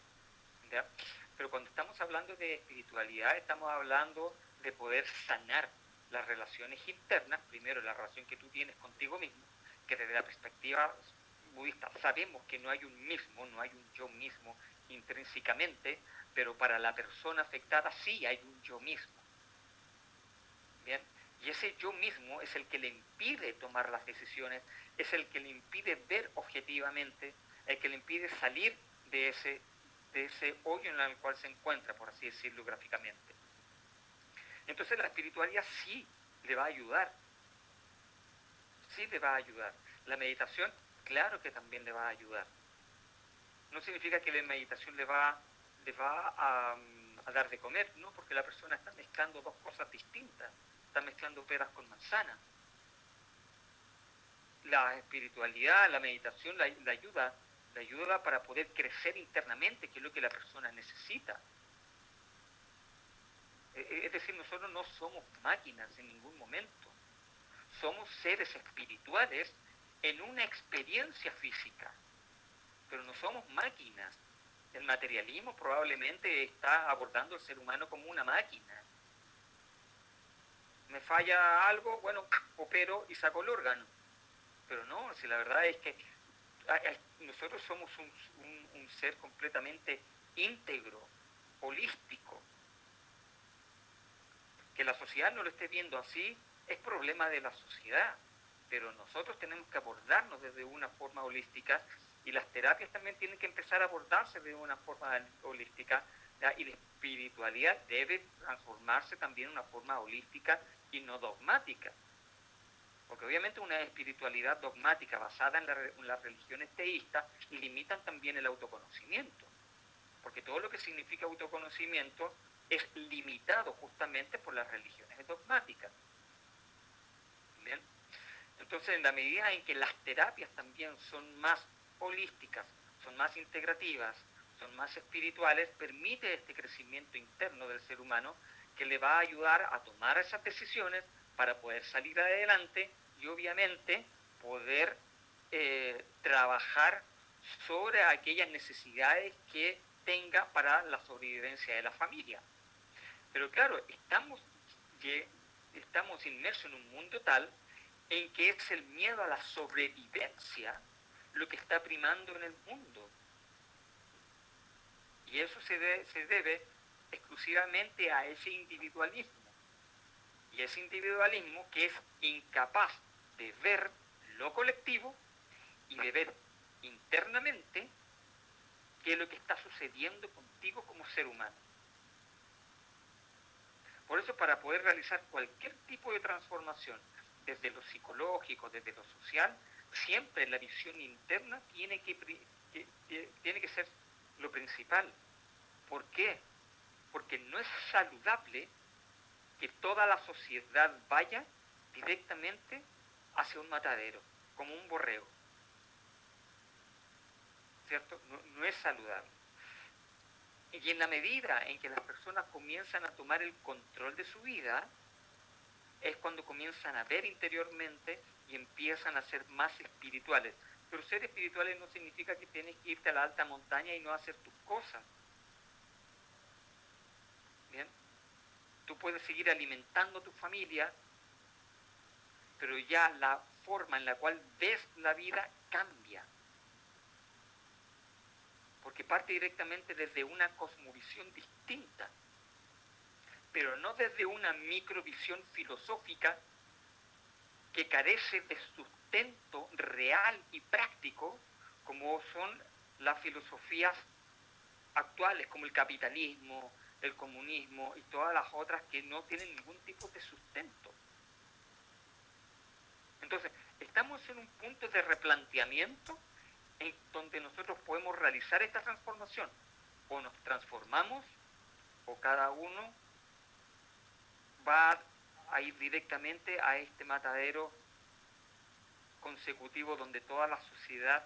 ¿ya? Pero cuando estamos hablando de espiritualidad, estamos hablando de poder sanar las relaciones internas, primero la relación que tú tienes contigo mismo, que desde la perspectiva budista sabemos que no hay un mismo, no hay un yo mismo intrínsecamente, pero para la persona afectada sí hay un yo mismo. ¿Bien? Y ese yo mismo es el que le impide tomar las decisiones, es el que le impide ver objetivamente, el que le impide salir de ese hoyo en el cual se encuentra, por así decirlo gráficamente. Entonces la espiritualidad sí le va a ayudar, sí le va a ayudar. La meditación, claro que también le va a ayudar. No significa que la meditación le va a dar de comer, no, porque la persona está mezclando dos cosas distintas, está mezclando peras con manzanas. La espiritualidad, la meditación la ayuda para poder crecer internamente, que es lo que la persona necesita. Es decir, nosotros no somos máquinas en ningún momento. Somos seres espirituales en una experiencia física, pero no somos máquinas. El materialismo probablemente está abordando al ser humano como una máquina. Me falla algo, bueno, opero y saco el órgano. Pero no, si la verdad es que nosotros somos un ser completamente íntegro, holístico. Que la sociedad no lo esté viendo así es problema de la sociedad, pero nosotros tenemos que abordarnos desde una forma holística, y las terapias también tienen que empezar a abordarse de una forma holística, ¿ya? Y la espiritualidad debe transformarse también en una forma holística y no dogmática, porque obviamente una espiritualidad dogmática basada en las religiones teístas limitan también el autoconocimiento, porque todo lo que significa autoconocimiento es limitado justamente por las religiones dogmáticas. ¿Bien? Entonces, en la medida en que las terapias también son más holísticas, son más integrativas, son más espirituales, permite este crecimiento interno del ser humano que le va a ayudar a tomar esas decisiones para poder salir adelante y obviamente poder trabajar sobre aquellas necesidades que tenga para la sobrevivencia de la familia. Pero claro, estamos inmersos en un mundo tal en que es el miedo a la sobrevivencia lo que está primando en el mundo. Y eso se debe exclusivamente a ese individualismo. Y ese individualismo que es incapaz de ver lo colectivo y de ver internamente qué es lo que está sucediendo contigo como ser humano. Por eso, para poder realizar cualquier tipo de transformación, desde lo psicológico, desde lo social, siempre la visión interna tiene que ser lo principal. ¿Por qué? Porque no es saludable que toda la sociedad vaya directamente hacia un matadero, como un borrego. ¿Cierto? No es saludable. Y en la medida en que las personas comienzan a tomar el control de su vida, es cuando comienzan a ver interiormente y empiezan a ser más espirituales. Pero ser espirituales no significa que tienes que irte a la alta montaña y no hacer tus cosas. ¿Bien? Tú puedes seguir alimentando a tu familia, pero ya la forma en la cual ves la vida cambia. Porque parte directamente desde una cosmovisión distinta, pero no desde una microvisión filosófica que carece de sustento real y práctico, como son las filosofías actuales, como el capitalismo, el comunismo y todas las otras que no tienen ningún tipo de sustento. Entonces, estamos en un punto de replanteamiento en donde nosotros podemos realizar esta transformación. O nos transformamos, o cada uno va a ir directamente a este matadero consecutivo donde toda la sociedad,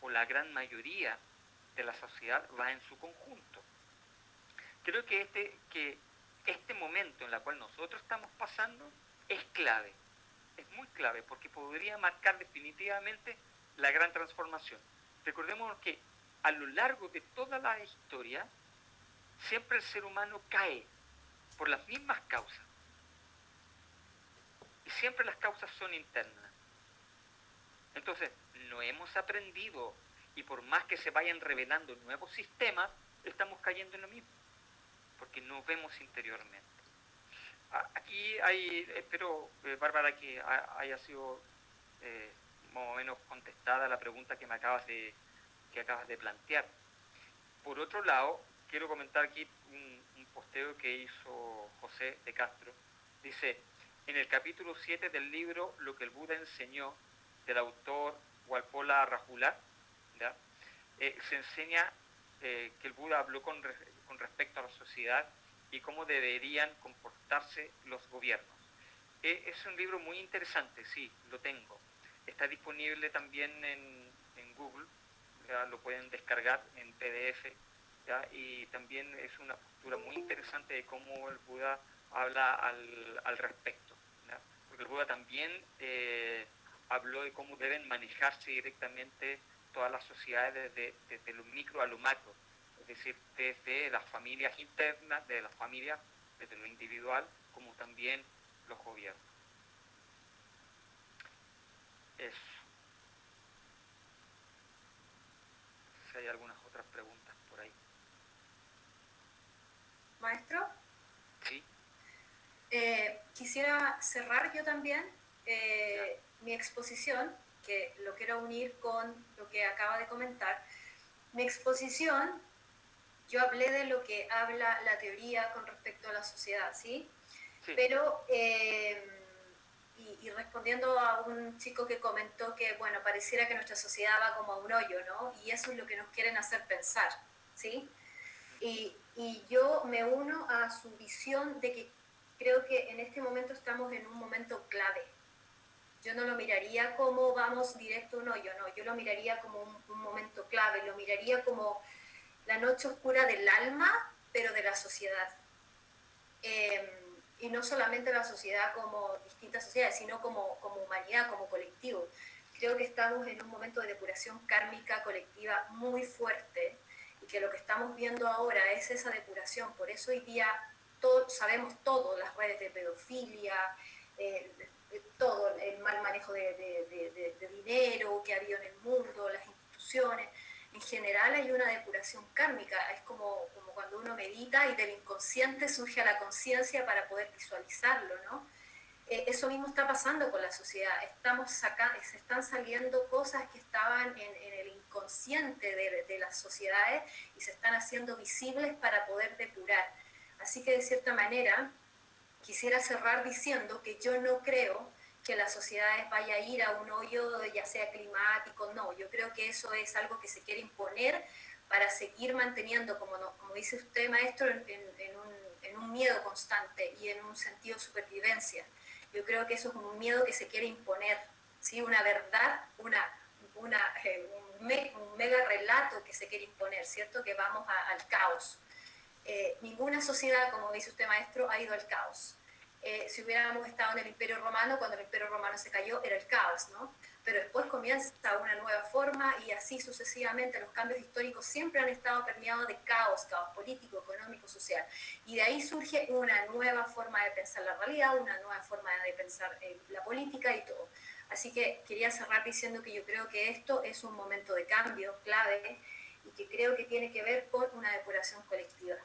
o la gran mayoría de la sociedad, va en su conjunto. Creo que este momento en el cual nosotros estamos pasando es clave, es muy clave, porque podría marcar definitivamente la gran transformación. Recordemos que a lo largo de toda la historia, siempre el ser humano cae por las mismas causas. Y siempre las causas son internas. Entonces, no hemos aprendido, y por más que se vayan revelando nuevos sistemas, estamos cayendo en lo mismo, porque no vemos interiormente. Aquí espero, Bárbara, que haya sido más o menos contestada la pregunta que acabas de plantear. Por otro lado, quiero comentar aquí un posteo que hizo José de Castro. Dice: en el capítulo 7 del libro Lo que el Buda enseñó, del autor Walpola Rahula, se enseña que el Buda habló con respecto a la sociedad y cómo deberían comportarse los gobiernos. Es un libro muy interesante, sí, lo tengo. Está disponible también en Google, ¿ya? Lo pueden descargar en PDF, ¿ya? Y también es una postura muy interesante de cómo el Buda habla al respecto, ¿ya? Porque el Buda también habló de cómo deben manejarse directamente todas las sociedades desde lo micro a lo macro, es decir, desde las familias internas, de las familias, desde lo individual, como también los gobiernos. Eso. Si hay algunas otras preguntas por ahí. Maestro. Sí. Quisiera cerrar yo también mi exposición, que lo quiero unir con lo que acaba de comentar. Mi exposición, yo hablé de lo que habla la teoría con respecto a la sociedad, ¿sí? Sí. Pero, y respondiendo a un chico que comentó que, bueno, pareciera que nuestra sociedad va como a un hoyo, ¿no? Y eso es lo que nos quieren hacer pensar, ¿sí? Y yo me uno a su visión de que creo que en este momento estamos en un momento clave. Yo no lo miraría como vamos directo a un hoyo, no, yo lo miraría como un momento clave, lo miraría como la noche oscura del alma, pero de la sociedad. Y no solamente la sociedad como distintas sociedades, sino como humanidad, como colectivo. Creo que estamos en un momento de depuración kármica colectiva muy fuerte, y que lo que estamos viendo ahora es esa depuración. Por eso hoy día sabemos todo, las redes de pedofilia, todo el mal manejo de dinero que ha habido en el mundo, las instituciones. En general hay una depuración kármica, es como cuando uno medita y del inconsciente surge a la conciencia para poder visualizarlo, ¿no? Eso mismo está pasando con la sociedad. Se están saliendo cosas que estaban en el inconsciente de las sociedades y se están haciendo visibles para poder depurar. Así que de cierta manera quisiera cerrar diciendo que yo no creo que las sociedades vaya a ir a un hoyo, ya sea climático, no, yo creo que eso es algo que se quiere imponer para seguir manteniendo, como dice usted, maestro, en un miedo constante y en un sentido de supervivencia. Yo creo que eso es un miedo que se quiere imponer, ¿sí? Una verdad, un mega relato que se quiere imponer, ¿cierto? Que vamos al caos. Ninguna sociedad, como dice usted, maestro, ha ido al caos. Si hubiéramos estado en el Imperio Romano, cuando el Imperio Romano se cayó, era el caos, ¿no? Pero después comienza una nueva forma y así sucesivamente. Los cambios históricos siempre han estado permeados de caos, caos político, económico, social. Y de ahí surge una nueva forma de pensar la realidad, una nueva forma de pensar la política y todo. Así que quería cerrar diciendo que yo creo que esto es un momento de cambio clave y que creo que tiene que ver con una depuración colectiva.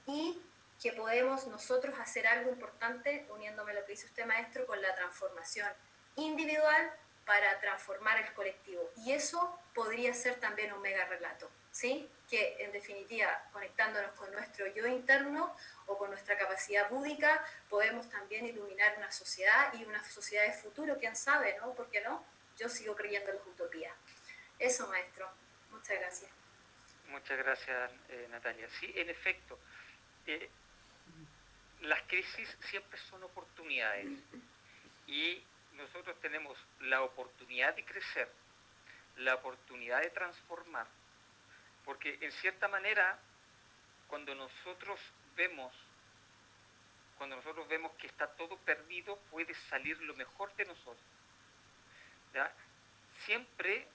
Y que podemos nosotros hacer algo importante, uniéndome a lo que dice usted, maestro, con la transformación individual para transformar el colectivo. Y eso podría ser también un mega relato, ¿sí? Que en definitiva, conectándonos con nuestro yo interno o con nuestra capacidad búdica, podemos también iluminar una sociedad y una sociedad de futuro, quién sabe, ¿no? ¿Por qué no? Yo sigo creyendo en las utopías. Eso, maestro. Muchas gracias. Muchas gracias, Natalia. Sí, en efecto, las crisis siempre son oportunidades y nosotros tenemos la oportunidad de crecer, la oportunidad de transformar, porque en cierta manera, cuando nosotros vemos que está todo perdido, puede salir lo mejor de nosotros, ¿ya? Siempre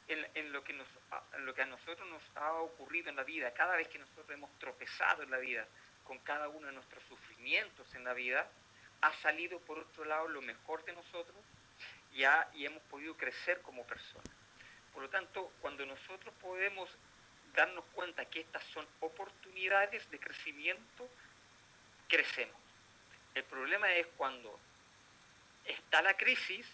en lo que a nosotros nos ha ocurrido en la vida, cada vez que nosotros hemos tropezado en la vida, con cada uno de nuestros sufrimientos en la vida, ha salido por otro lado lo mejor de nosotros y hemos podido crecer como personas. Por lo tanto, cuando nosotros podemos darnos cuenta que estas son oportunidades de crecimiento, crecemos. El problema es cuando está la crisis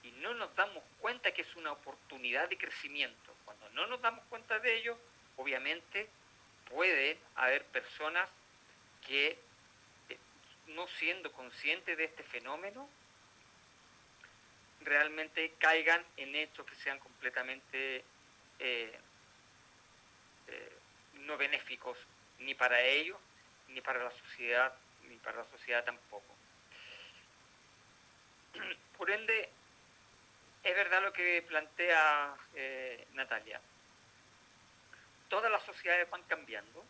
y no nos damos cuenta que es una oportunidad de crecimiento. Cuando no nos damos cuenta de ello, obviamente puede haber personas que, no siendo conscientes de este fenómeno, realmente caigan en hechos que sean completamente no benéficos ni para ellos, ni para la sociedad tampoco. Por ende, es verdad lo que plantea Natalia. Todas las sociedades van cambiando,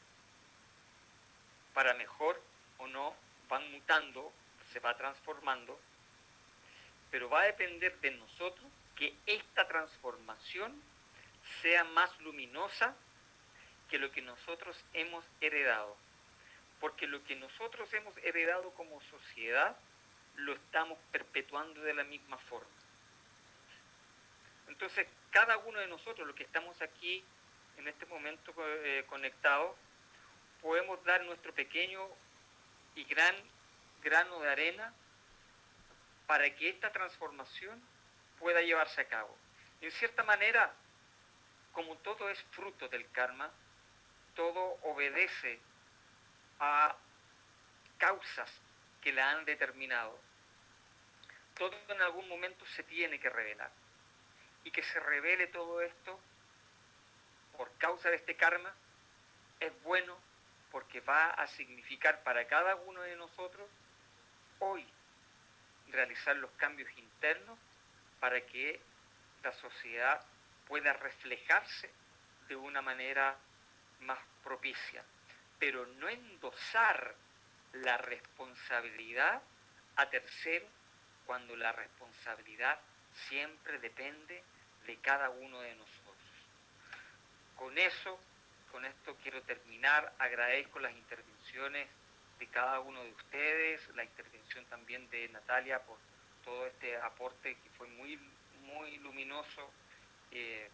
para mejor o no, van mutando, se va transformando, pero va a depender de nosotros que esta transformación sea más luminosa que lo que nosotros hemos heredado. Porque lo que nosotros hemos heredado como sociedad lo estamos perpetuando de la misma forma. Entonces, cada uno de nosotros, los que estamos aquí en este momento conectados, podemos dar nuestro pequeño y gran grano de arena para que esta transformación pueda llevarse a cabo. En cierta manera, como todo es fruto del karma, todo obedece a causas que la han determinado. Todo en algún momento se tiene que revelar. Y que se revele todo esto por causa de este karma es bueno, porque va a significar para cada uno de nosotros hoy realizar los cambios internos para que la sociedad pueda reflejarse de una manera más propicia, pero no endosar la responsabilidad a terceros cuando la responsabilidad siempre depende de cada uno de nosotros. Con esto quiero terminar. Agradezco las intervenciones de cada uno de ustedes, la intervención también de Natalia por todo este aporte que fue muy, muy luminoso,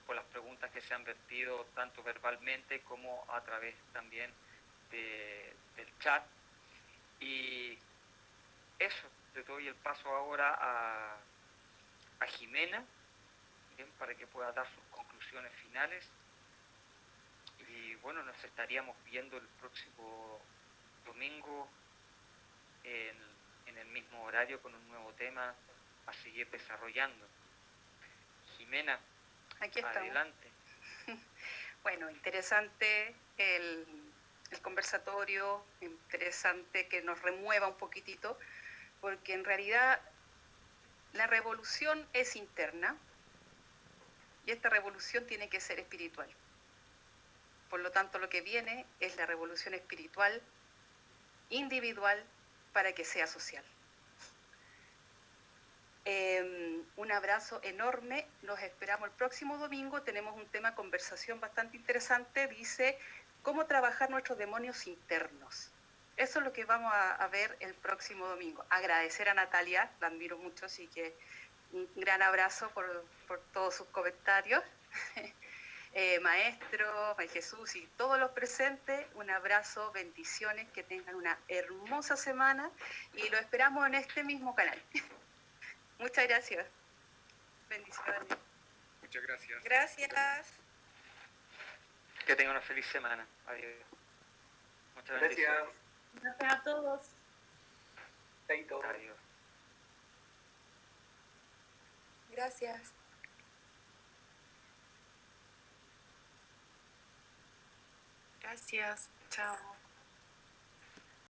por las preguntas que se han vertido tanto verbalmente como a través también del chat. Y eso, le doy el paso ahora a Jimena, bien, para que pueda dar sus conclusiones finales. Y bueno, nos estaríamos viendo el próximo domingo en en el mismo horario con un nuevo tema a seguir desarrollando. Jimena, Aquí estamos. adelante. Bueno, interesante el conversatorio, interesante que nos remueva un poquitito, porque en realidad la revolución es interna y esta revolución tiene que ser espiritual. Por lo tanto, lo que viene es la revolución espiritual, individual, para que sea social. Un abrazo enorme, los esperamos el próximo domingo, tenemos un tema de conversación bastante interesante, dice, ¿cómo trabajar nuestros demonios internos? Eso es lo que vamos a ver el próximo domingo. Agradecer a Natalia, la admiro mucho, así que un gran abrazo por todos sus comentarios. Maestro, María Jesús y todos los presentes, un abrazo, bendiciones, que tengan una hermosa semana y lo esperamos en este mismo canal. Muchas gracias. Bendiciones. Muchas gracias. Gracias. Que tengan una feliz semana. Adiós. Muchas Gracias. bendiciones. Gracias a todos. Chaito. Adiós. Gracias. Gracias. Chao.